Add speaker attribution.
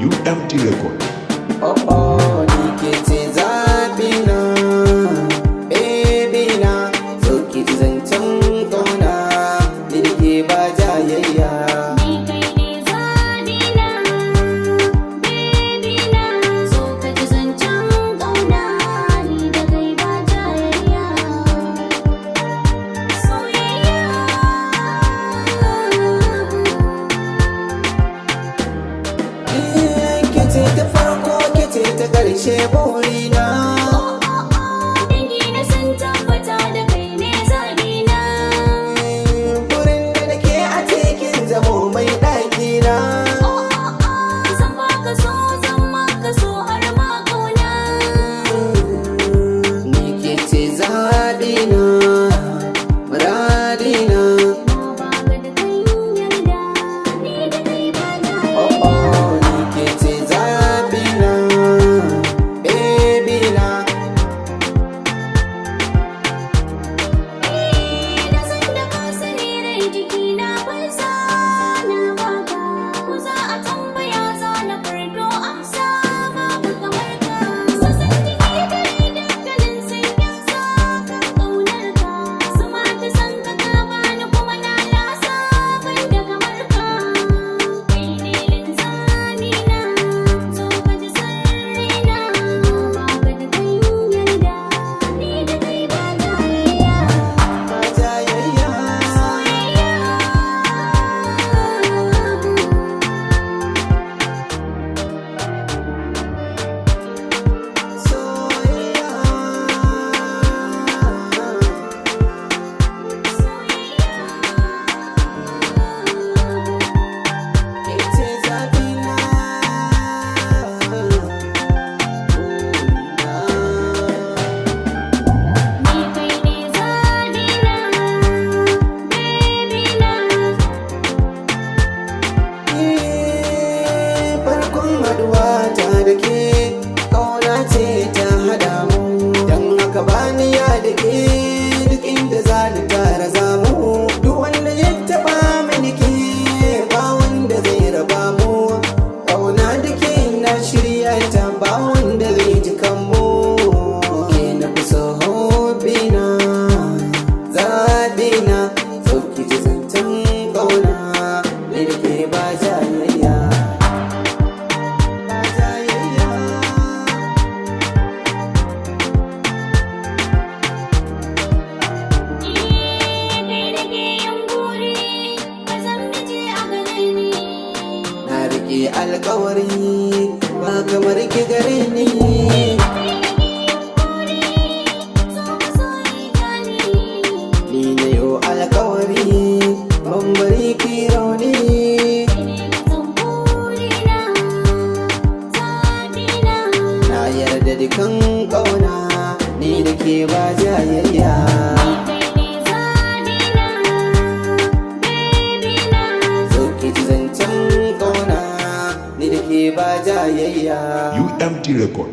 Speaker 1: UMT Record.
Speaker 2: Oh oh, ni ke ce Zabina, baby na, so ki ji zancen ƙauna, ni da ke ba jayayya.
Speaker 3: Ni kai ne Zabina, baby na, so ka ji zancen ƙauna, ni da kai ba jayayya. Soyayya.
Speaker 2: Ke ce ta farko, ke ce ta ƙarshe burina.
Speaker 3: Dangi na sun tabbata da kai ne Zabina.
Speaker 2: Wurin da nake a cikin zamo mai ɗakina.
Speaker 3: Zan baka so, zan maka so har ma ƙauna.
Speaker 2: Ni ke ce Zabina, muradina.
Speaker 3: Na baka da kan yarda, ni da kai ba
Speaker 2: Oh
Speaker 3: jayayya.
Speaker 2: oh, ni ke ce Zabina, baby na.
Speaker 3: Da san da ka sani rai jikina bai sa na baka. Ko za a tambaya za na fardo amsa babu kamar ka. Sassan jiki da rai dukkanin sun yasa kan ƙaunar ka. Su ma ta san ka ka bani kuma na lasa bai da kamar ka. Kai ne linzami na, so ka ji sirrina. Baka da kan yarda, ni da kai ba jayayya.
Speaker 2: Ba jayayya. Soyayya. Ke ce Zabina,
Speaker 3: Ni kai ne Zabina, baby na.
Speaker 2: farkon haduwa ta da ke ƙauna ce ta haɗa mu, don haka bani ya da ke duk inda za ni tara zamu. Duk wanda ya taɓa mini ke ba wanda zai raba mu, ƙauna da ke na shirya ta ba wanda zai ji kanmu. Ke na fi so hobina, Zabina, so ki ji zancen ƙauna, ni da ke ba jayayya. Ba jayayya.
Speaker 3: Kai da ke yin buri, ka san miji a gare ni.
Speaker 2: Na rike alkawari ba kamar ki gare ni.
Speaker 3: Kai da ke yin buri, so masoyina ne.
Speaker 2: Ni na yo alkawari ban bari ki rauni.
Speaker 3: Kai ne mutum burina, Zabina.
Speaker 2: Na yarda dukan ƙauna ni da ke ba jayayya.
Speaker 3: Ni kai ne Zabina, baby na.
Speaker 2: So ki ji zancen ƙauna ni da ke ba jayayya.
Speaker 1: UMT Record.